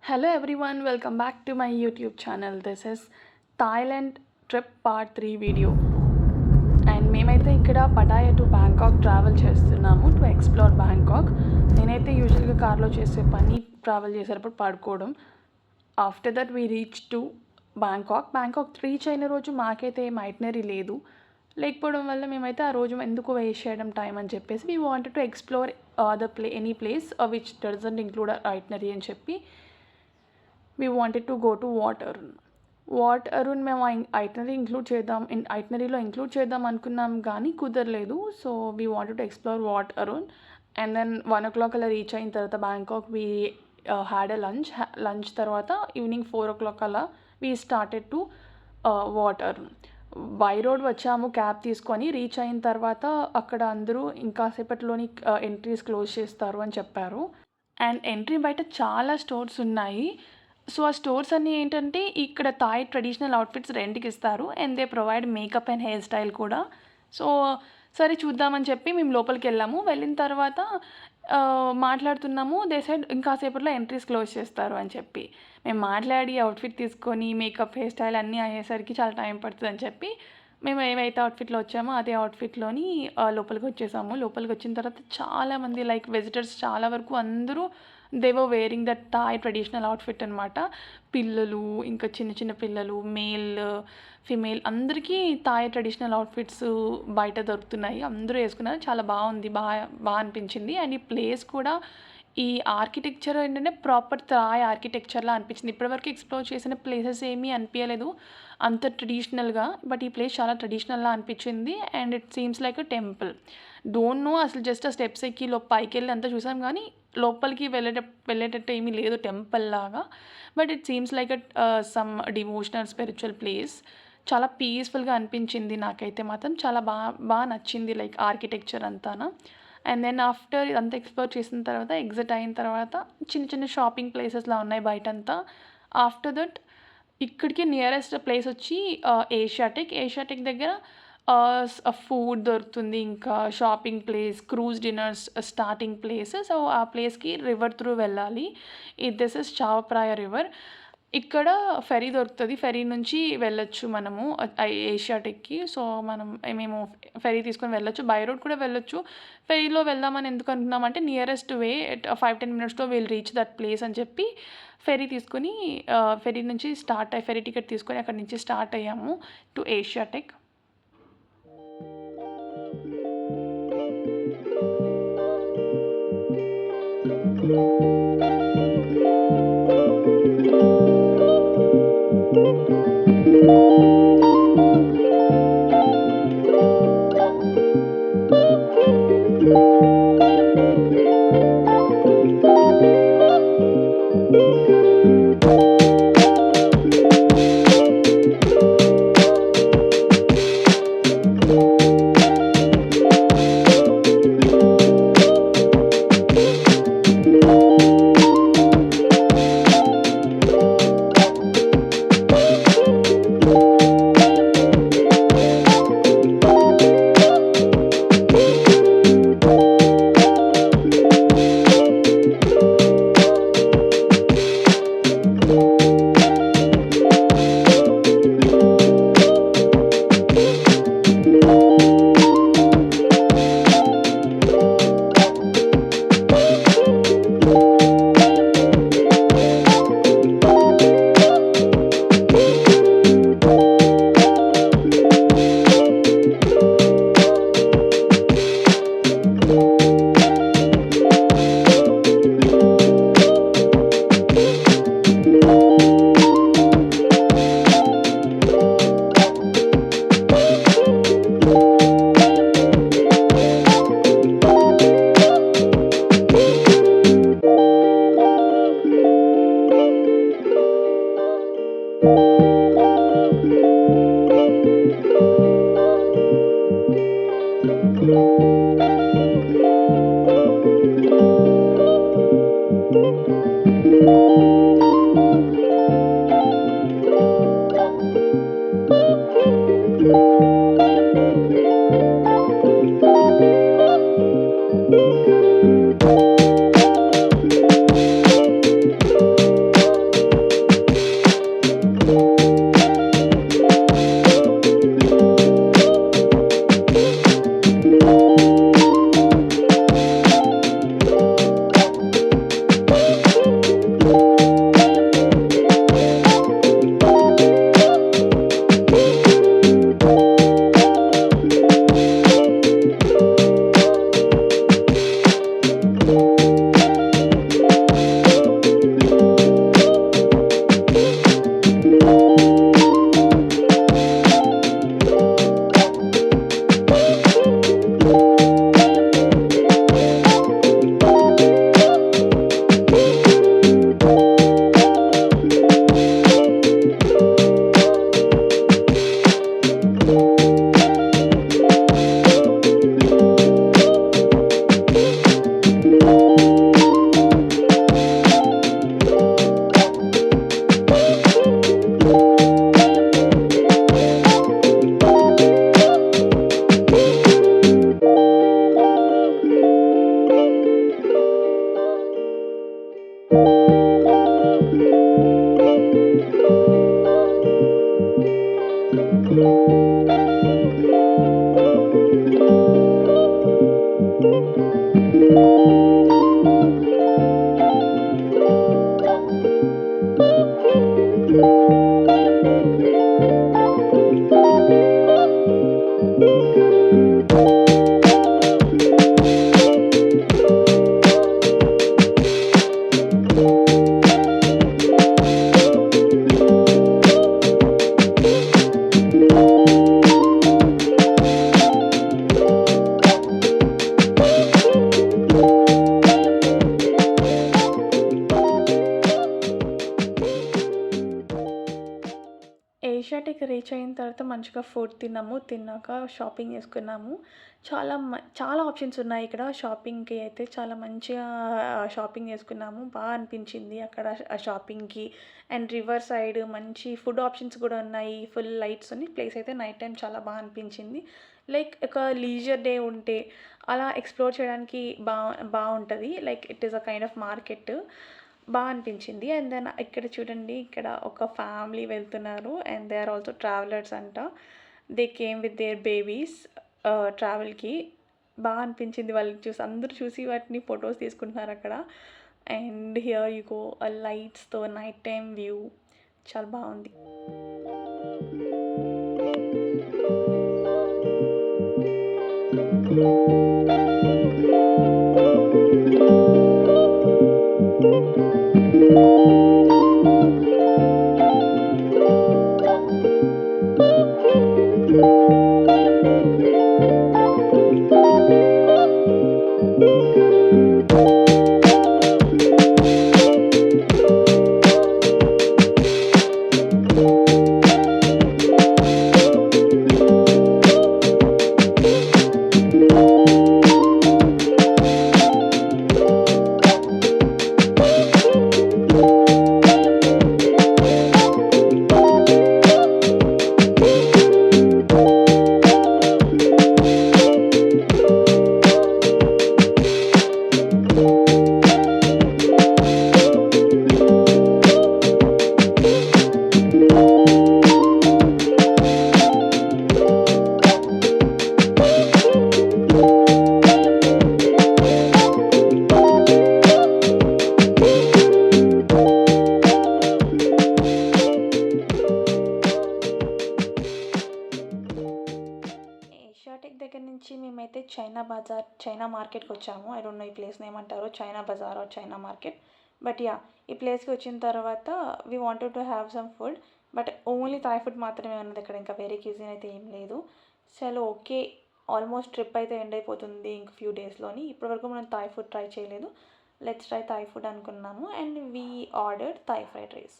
Hello everyone, welcome back to my YouTube channel. This is Thailand trip part 3 video. And మేమైతే ఇక్కడ Pattaya to Bangkok travel చేస్తున్నాము to explore Bangkok. నేనైతే యూజువల్గా కార్లో చేసే పని ట్రావెల్ చేసేటప్పుడు పడుకోవడం. After that we reach to Bangkok reach అయిన రోజు మాకైతే ఏం ఐటినరీ లేదు. లేకపోవడం వల్ల మేమైతే ఆ రోజు ఎందుకు వేస్ట్ చేయడం టైం అని చెప్పేసి we wanted to explore any place which doesn't include itinerary అని చెప్పి we wanted to go to Wat Arun మేము ఐటినరీలో ఇంక్లూడ్ చేద్దాం అనుకున్నాం కానీ కుదరలేదు. So we wanted to explore Wat Arun. And then 1 o'clock అలా రీచ్ అయిన తర్వాత Bangkok we had a lunch తర్వాత ఈవినింగ్ 4 o'clock అలా we started to Wat Arun. By road వచ్చాము క్యాబ్ తీసుకొని. రీచ్ అయిన తర్వాత అక్కడ అందరూ ఇంకాసేపట్లోని ఎంట్రీస్ క్లోజ్ చేస్తారు అని చెప్పారు. అండ్ ఎంట్రీ బయట చాలా స్టోర్స్ ఉన్నాయి. సో ఆ స్టోర్స్ అన్నీ ఏంటంటే ఇక్కడ థాయ్ ట్రెడిషనల్ అవుట్ఫిట్స్ రెంట్కి ఇస్తారు and they provide makeup and hair style కూడా. సో సరే చూద్దామని చెప్పి మేము లోపలికి వెళ్ళిన తర్వాత మాట్లాడుతున్నాము. దే సైడ్ ఇంకాసేపట్లో ఎంట్రీస్ క్లోజ్ చేస్తారు అని చెప్పి మేము మాట్లాడి అవుట్ఫిట్ తీసుకొని మేకప్ హెయిర్ స్టైల్ అన్నీ అయ్యేసరికి చాలా టైం పడుతుంది అని చెప్పి మేము ఏవైతే అవుట్ఫిట్లో వచ్చామో అదే అవుట్ఫిట్లోని లోపలికి వచ్చేసాము. లోపలికి వచ్చిన తర్వాత చాలామంది లైక్ విజిటర్స్ చాలా వరకు అందరూ they were wearing that Thai traditional outfit అనమాట. పిల్లలు ఇంకా చిన్న పిల్లలు మేల్ ఫిమేల్ అందరికీ థాయ్ ట్రెడిషనల్ అవుట్ఫిట్స్ బయట దొరుకుతున్నాయి. అందరూ వేసుకున్నారు. చాలా బాగుంది, బాగా అనిపించింది. అండ్ ఈ ప్లేస్ కూడా ఈ ఆర్కిటెక్చర్ ఏంటంటే ప్రాపర్ థాయ్ ఆర్కిటెక్చర్లా అనిపించింది. ఇప్పటివరకు ఎక్స్ప్లోర్ చేసిన ప్లేసెస్ ఏమీ అనిపించలేదు అంత ట్రెడిషనల్గా, బట్ ఈ ప్లేస్ చాలా ట్రెడిషనల్లా అనిపించింది. And it seems like a temple. Don't know అసలు జస్ట్ ఆ స్టెప్స్ ఎక్కి పైకి వెళ్ళి అంతా చూసాం కానీ లోపలికి వెళ్ళేటట్టు ఏమీ లేదు టెంపుల్ లాగా. But it seems like some devotional spiritual place. చాలా పీస్ఫుల్గా అనిపించింది నాకైతే మాత్రం. చాలా బాగా నచ్చింది లైక్ ఆర్కిటెక్చర్ అంతానా. అండ్ దెన్ ఆఫ్టర్ ఇదంతా ఎక్స్ప్లోర్ చేసిన తర్వాత ఎగ్జిట్ అయిన తర్వాత చిన్న షాపింగ్ ప్లేసెస్లా ఉన్నాయి బయటంతా. ఆఫ్టర్ దట్ ఇక్కడికి నియరెస్ట్ ప్లేస్ వచ్చి ఏషియాటిక్ దగ్గర ఫుడ్ దొరుకుతుంది, ఇంకా shopping place, cruise dinners starting place. So ఆ ప్లేస్కి రివర్ త్రూ వెళ్ళాలి. This is Chao Phraya river. ఇక్కడ ఫెరీ దొరుకుతుంది. ఫెరీ నుంచి వెళ్ళొచ్చు మనము ఏషియాటిక్కి. సో మేము ఫెరీ తీసుకొని వెళ్ళొచ్చు. బై రోడ్ కూడా వెళ్ళొచ్చు. ఫెరీలో వెళ్దామని ఎందుకు అనుకున్నామంటే నియరెస్ట్ వే 5-10 minutesలో విల్ రీచ్ దట్ ప్లేస్ అని చెప్పి ఫెరీ తీసుకొని ఫెరీ నుంచి ఫెరీ టికెట్ తీసుకొని అక్కడి నుంచి స్టార్ట్ అయ్యాము టు ఏషియాటిక్. ఏషియాటిక్ రీచ్ అయిన తర్వాత మంచిగా ఫుడ్ తిన్నాము. తిన్నాక షాపింగ్ చేసుకున్నాము. చాలా ఆప్షన్స్ ఉన్నాయి ఇక్కడ షాపింగ్‌కి అయితే. చాలా మంచిగా షాపింగ్ చేసుకున్నాము. అనిపించింది అక్కడ షాపింగ్‌కి. అండ్ రివర్ సైడ్ మంచి ఫుడ్ ఆప్షన్స్ కూడా ఉన్నాయి. ఫుల్ లైట్స్ ఉన్నాయి. ప్లేస్ అయితే నైట్ టైమ్ చాలా అనిపించింది. లైక్ ఒక లీజర్ డే ఉంటే అలా ఎక్స్‌ప్లోర్ చేయడానికి బావుంటది. Like it is a kind of market. అనిపించింది. అండ్ దెన్ ఇక్కడ చూడండి, ఇక్కడ ఒక ఫ్యామిలీ వెళ్తున్నారు. And they are also travellers అంట. They came with their babies ట్రావెల్‌కి. అనిపించింది వాళ్ళని చూసి. అందరూ చూసి వాటిని ఫోటోస్ తీసుకుంటున్నారు అక్కడ. అండ్ హియర్ యూ గో లైట్స్‌తో నైట్ టైమ్ వ్యూ చాలా బావుంది. ఏషియాటిక్ దగ్గర నుంచి మేమైతే చైనా మార్కెట్‌కి వచ్చాము. ఐ డోంట్ నో ఈ ప్లేస్‌ని ఏమంటారో, China bazaar or China market. But yeah! ఈ ప్లేస్‌కి వచ్చిన తర్వాత we wanted to have some food. But only Thai food మాత్రమే ఉన్నది ఇక్కడ. ఇంకా వేరే క్యూజిన్ అయితే ఏం లేదు. చలో ఓకే. ఆల్మోస్ట్ ట్రిప్ అయితే ఎండ్ అయిపోతుంది ఇంక ఫ్యూ డేస్‌లోని. ఇప్పటివరకు మనం థాయ్ ఫుడ్ ట్రై చేయలేదు. లెట్స్ ట్రై థాయ్ ఫుడ్ అనుకున్నాము. And we ordered Thai fried rice.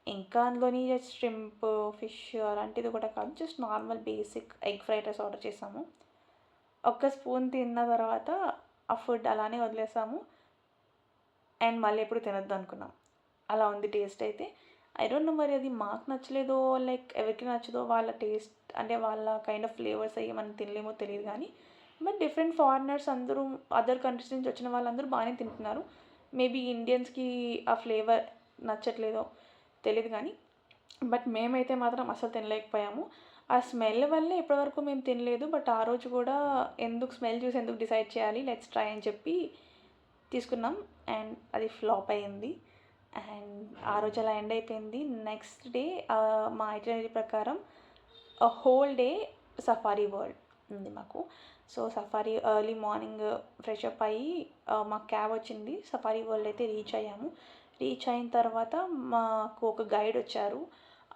ఇంకా అందులోని జస్ట్ ష్రింప్, ఫిష్ అలాంటిది కూడా కాదు. Just normal basic egg fried rice order చేసాము. ఒక్క స్పూన్ తిన్న తర్వాత ఆ ఫుడ్ అలానే వదిలేసాము. అండ్ మళ్ళీ ఎప్పుడు తినొద్దు అనుకున్నాం. అలా ఉంది టేస్ట్ అయితే. ఐ డోంట్ నో మరి అది మాకు నచ్చలేదో, లైక్ ఎవరికి నచ్చదో వాళ్ళ టేస్ట్, అంటే వాళ్ళ కైండ్ ఆఫ్ ఫ్లేవర్స్ అయ్యి మనం తినలేమో తెలియదు కానీ, బట్ డిఫరెంట్ ఫారినర్స్ అందరూ అదర్ కంట్రీస్ నుంచి వచ్చిన వాళ్ళందరూ బాగానే తింటున్నారు. మేబీ ఇండియన్స్‌కి ఆ ఫ్లేవర్ నచ్చట్లేదో తెలీదు కానీ, బట్ మేమైతే మాత్రం అసలు తినలేకపోయాము. ఆ స్మెల్ వల్లే ఇప్పటివరకు మేము తినలేదు. బట్ ఆ రోజు కూడా ఎందుకు స్మెల్ చూసి ఎందుకు డిసైడ్ చేయాలి, లెట్స్ ట్రై అని చెప్పి తీసుకున్నాం. అండ్ అది ఫ్లాప్ అయింది. అండ్ ఆ రోజు అలా ఎండ్ అయిపోయింది. నెక్స్ట్ డే మా ఐటినరీ ప్రకారం హోల్ డే సఫారీ వరల్డ్ ఉంది మాకు. So safari early morning fresh up అయ్యి మాకు క్యాబ్ వచ్చింది. సఫారీ వరల్డ్ అయితే రీచ్ అయ్యాము. రీచ్ అయిన తర్వాత మాకు ఒక గైడ్ వచ్చారు.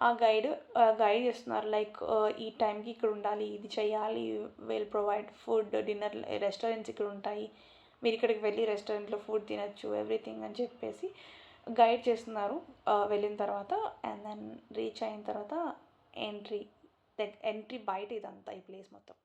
ఆ గైడ్ చేస్తున్నారు లైక్ ఈ టైంకి ఇక్కడ ఉండాలి, ఇది చేయాలి, will provide food, dinner, restaurants ఇక్కడ ఉంటాయి, మీరు ఇక్కడికి వెళ్ళి రెస్టారెంట్లో ఫుడ్ తినచ్చు, ఎవ్రీథింగ్ అని చెప్పేసి గైడ్ చేస్తున్నారు. వెళ్ళిన తర్వాత అండ్ దెన్ రీచ్ అయిన తర్వాత ఎంట్రీ బయట ఇదంతా ఈ ప్లేస్ మొత్తం.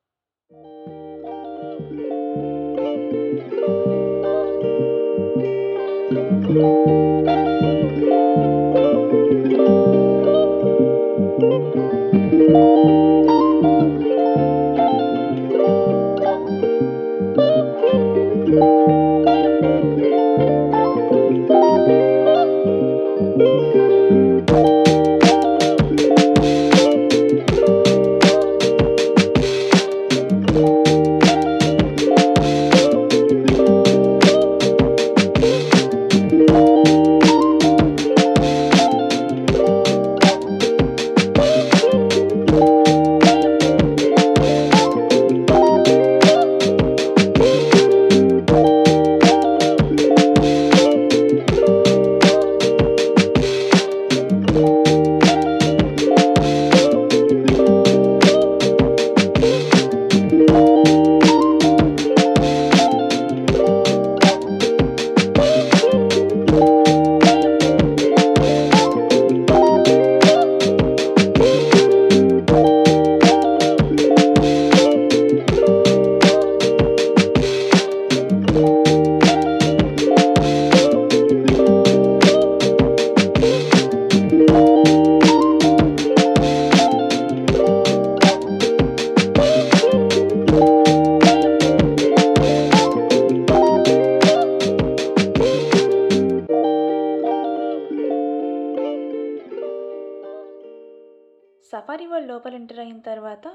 సఫారీ వరల్డ్ లోపల ఎంటర్ అయిన తర్వాత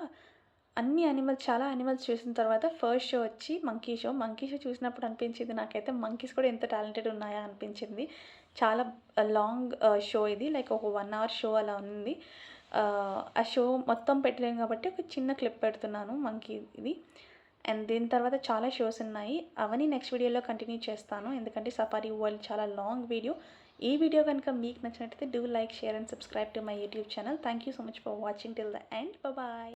చాలా యానిమల్స్ చూసిన తర్వాత ఫస్ట్ షో వచ్చి మంకీ షో. మంకీ షో చూసినప్పుడు అనిపించింది నాకైతే మంకీస్ కూడా ఎంత టాలెంటెడ్ ఉన్నాయా అనిపించింది. చాలా లాంగ్ షో ఇది. లైక్ ఒక 1 అవర్ షో అలా ఉంది. ఆ షో మొత్తం పెట్టలేను కాబట్టి ఒక చిన్న క్లిప్ పెడుతున్నాను మంకీ ఇది. అండ్ దీని తర్వాత చాలా షోస్ ఉన్నాయి. అవన్నీ నెక్స్ట్ వీడియోలో కంటిన్యూ చేస్తాను. ఎందుకంటే సఫారీ వరల్డ్ చాలా లాంగ్ వీడియో. ఈ వీడియో కనుక మీకు నచ్చినట్లయితే do like, share and subscribe to my YouTube channel. Thank you so much for watching till the end. Bye.